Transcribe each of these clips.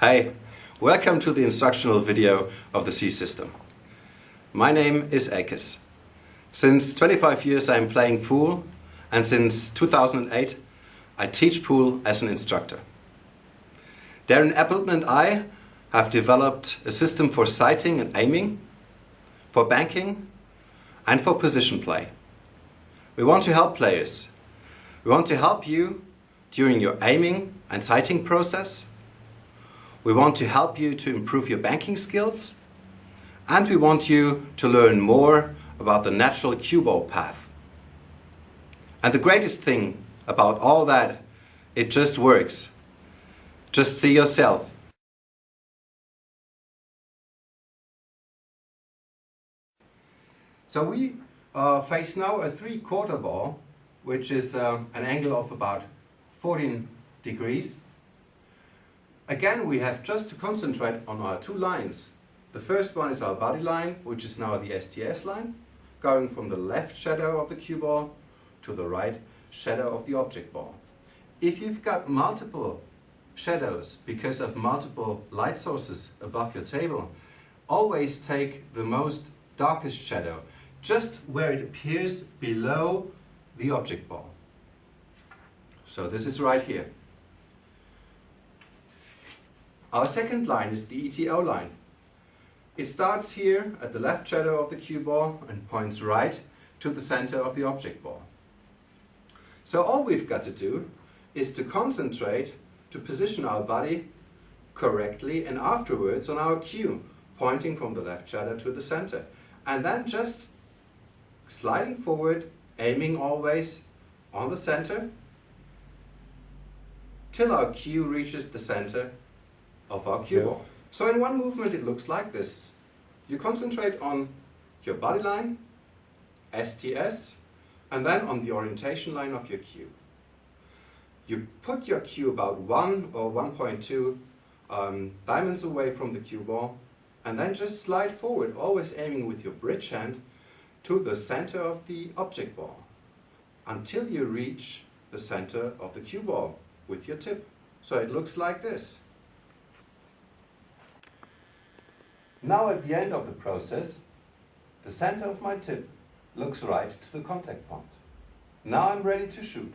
Hi, welcome to the instructional video of the C system. My name is Akis. Since 25 years I'm playing pool, and since 2008 I teach pool as an instructor. Darren Appleton and I have developed a system for sighting and aiming, for banking and for position play. We want to help players. We want to help you during your aiming and sighting process. We want to help you to improve your banking skills, and we want you to learn more about the natural cue ball path. And the greatest thing about all that, it just works. Just see yourself. So we face now a 3/4 ball, which is an angle of about 14 degrees. Again, we have just to concentrate on our two lines. The first one is our body line, which is now the STS line, going from the left shadow of the cue ball to the right shadow of the object ball. If you've got multiple shadows because of multiple light sources above your table, always take the most darkest shadow, just where it appears below the object ball. So this is right here. Our second line is the ETO line. It starts here at the left shadow of the cue ball and points right to the center of the object ball. So all we've got to do is to concentrate to position our body correctly and afterwards on our cue, pointing from the left shadow to the center. And then just sliding forward, aiming always on the center till our cue reaches the center of our cue ball. So in one movement it looks like this. You concentrate on your body line, STS, and then on the orientation line of your cue. You put your cue about 1 or 1.2 diamonds away from the cue ball, and then just slide forward, always aiming with your bridge hand to the center of the object ball until you reach the center of the cue ball with your tip. So it looks like this. Now at the end of the process, the center of my tip looks right to the contact point. Now I'm ready to shoot.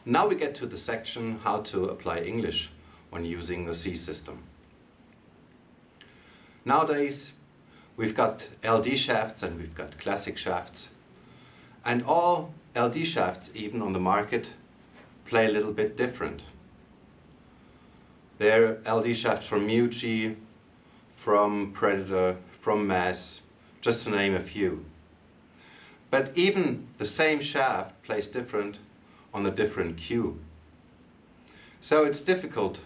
Now we get to the section how to apply English when using the C system. Nowadays we've got LD shafts and we've got classic shafts, and all LD shafts even on the market play a little bit different. They're LD shafts from Muji, from Predator, from Mass, just to name a few. But even the same shaft plays different on the different cue. So it's difficult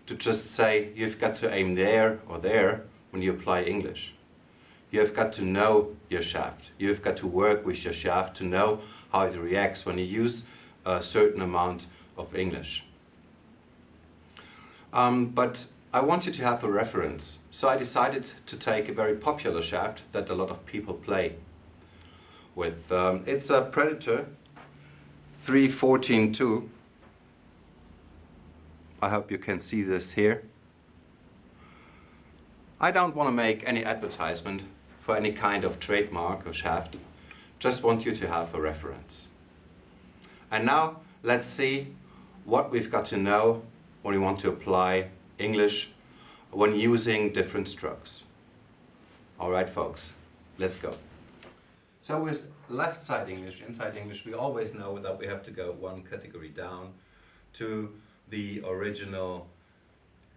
to just say you've got to aim there or there when you apply English. You've got to know your shaft. You've got to work with your shaft to know how it reacts when you use a certain amount of English. But I wanted to have a reference, so I decided to take a very popular shaft that a lot of people play with. It's a Predator 314-2. I hope you can see this here. I don't want to make any advertisement for any kind of trademark or shaft, just want you to have a reference. And now let's see what we've got to know when we want to apply English when using different strokes. Alright folks, let's go. So with left side English, inside English, we always know that we have to go one category down to the original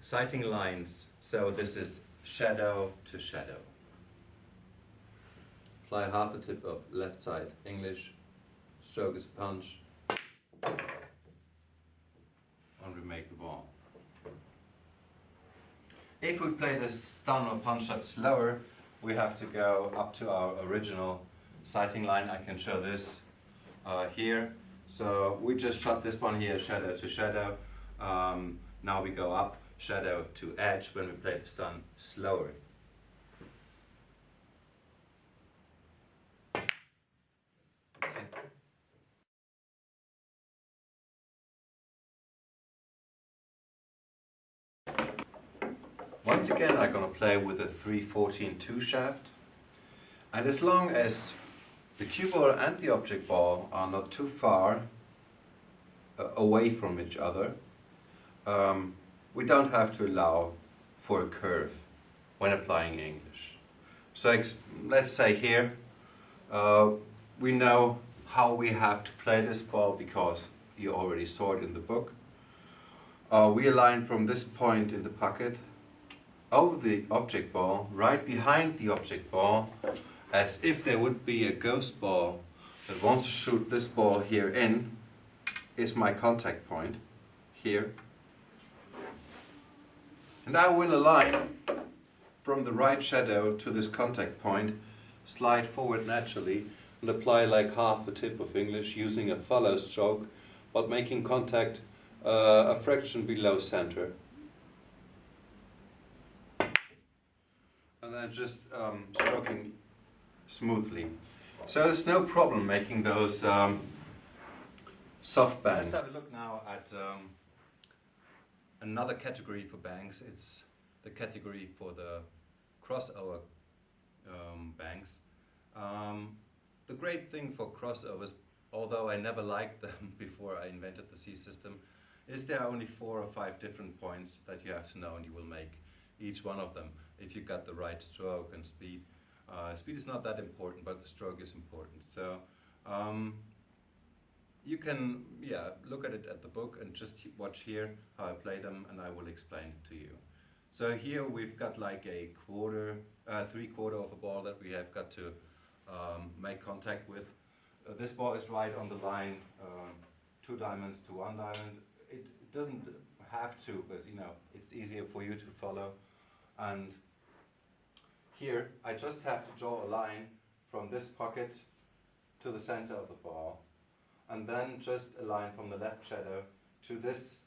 sighting lines. So this is shadow to shadow. Apply half a tip of left side English, stroke is punch, and we make the ball. If we play this stun or punch shot slower, we have to go up to our original sighting line. I can show this here. So we just shot this one here, shadow to shadow. Now we go up, shadow to edge when we play the stun slower. Once again, I'm going to play with a 3-14-2 shaft. And as long as the cue ball and the object ball are not too far away from each other, we don't have to allow for a curve when applying English. So let's say here, we know how we have to play this ball because you already saw it in the book. We align from this point in the pocket over the object ball, right behind the object ball, as if there would be a ghost ball that wants to shoot this ball here in, is my contact point here. And I will align from the right shadow to this contact point, slide forward naturally, and apply like half the tip of English using a follow stroke, but making contact a fraction below center. And then just stroking smoothly. So there's no problem making those soft bangs. Let's have a look now at another category for bangs. It's the category for the crossover bangs. The great thing for crossovers, although I never liked them before I invented the C system, is there are only 4 or 5 different points that you have to know, and you will make each one of them if you got the right stroke and speed. Speed is not that important, but the stroke is important. So you can look at it at the book and just watch here how I play them, and I will explain it to you. So here we've got like a three-quarter of a ball that we have got to make contact with. This ball is right on the line, 2 diamonds to 1 diamond. It doesn't have to, but you know, it's easier for you to follow. And here I just have to draw a line from this pocket to the center of the ball, and then just a line from the left shadow to this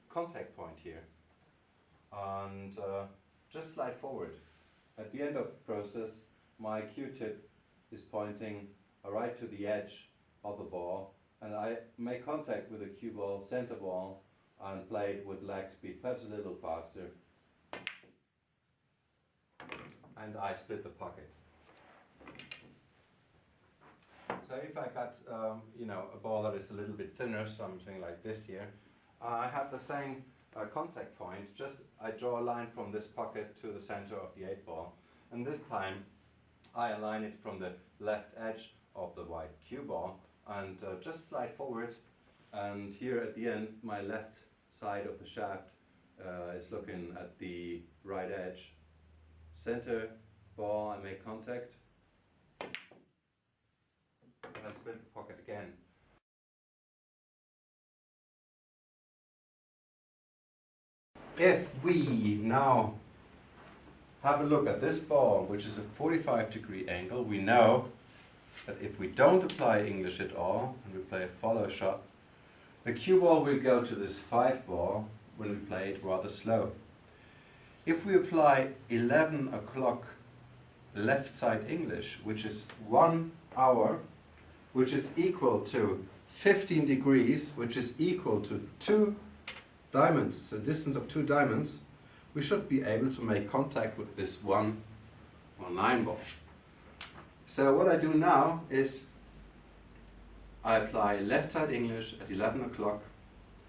contact point here. And just slide forward. At the end of the process, my Q-tip is pointing right to the edge of the ball, and I make contact with the cue ball, center ball, and play it with leg speed, perhaps a little faster. And I split the pocket. So if I got a ball that is a little bit thinner, something like this here, I have the same contact point, just I draw a line from this pocket to the center of the 8 ball, and this time I align it from the left edge of the white cue ball and just slide forward, and here at the end my left side of the shaft is looking at the right edge. Center ball, I make contact, and I split the pocket again. If we now have a look at this ball, which is a 45-degree angle, we know that if we don't apply English at all and we play a follow shot, the cue ball will go to this 5 ball when we play it rather slow. If we apply 11 o'clock left side English, which is 1 hour, which is equal to 15 degrees, which is equal to 2 diamonds, a distance of 2 diamonds, we should be able to make contact with this 1 or 9 ball. So what I do now is I apply left side English at 11 o'clock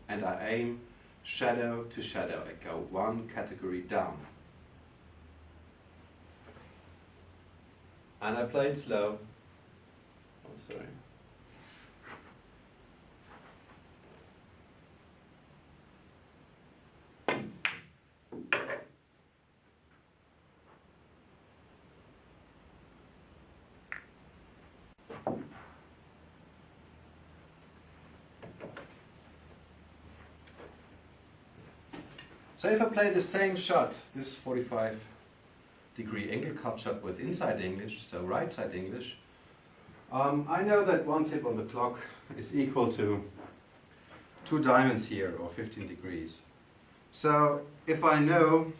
and I aim shadow to shadow. I go 1 category down. And I play it slow. Oh, sorry. So if I play the same shot, this 45-degree angle cut shot with inside English, so right side English, I know that 1 tip on the clock is equal to 2 diamonds here, or 15 degrees. So if I know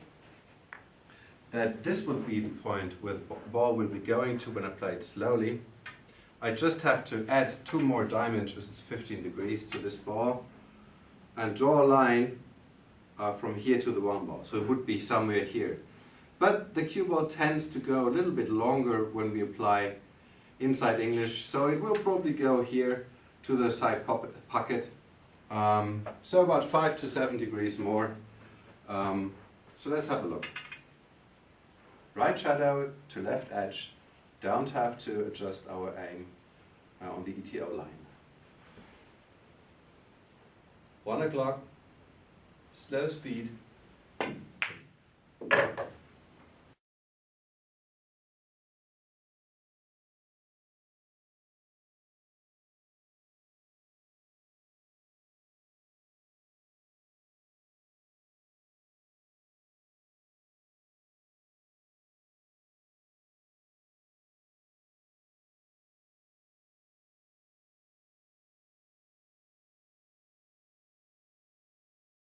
that this would be the point where the ball will be going to when I play it slowly, I just have to add 2 more diamonds, which is 15 degrees, to this ball and draw a line from here to the one ball. So it would be somewhere here. But the cue ball tends to go a little bit longer when we apply inside English, so it will probably go here to the side pocket. So about 5 to 7 degrees more. So let's have a look. Right shadow to left edge. Don't have to adjust our aim on the ETO line. 1 o'clock, slow speed.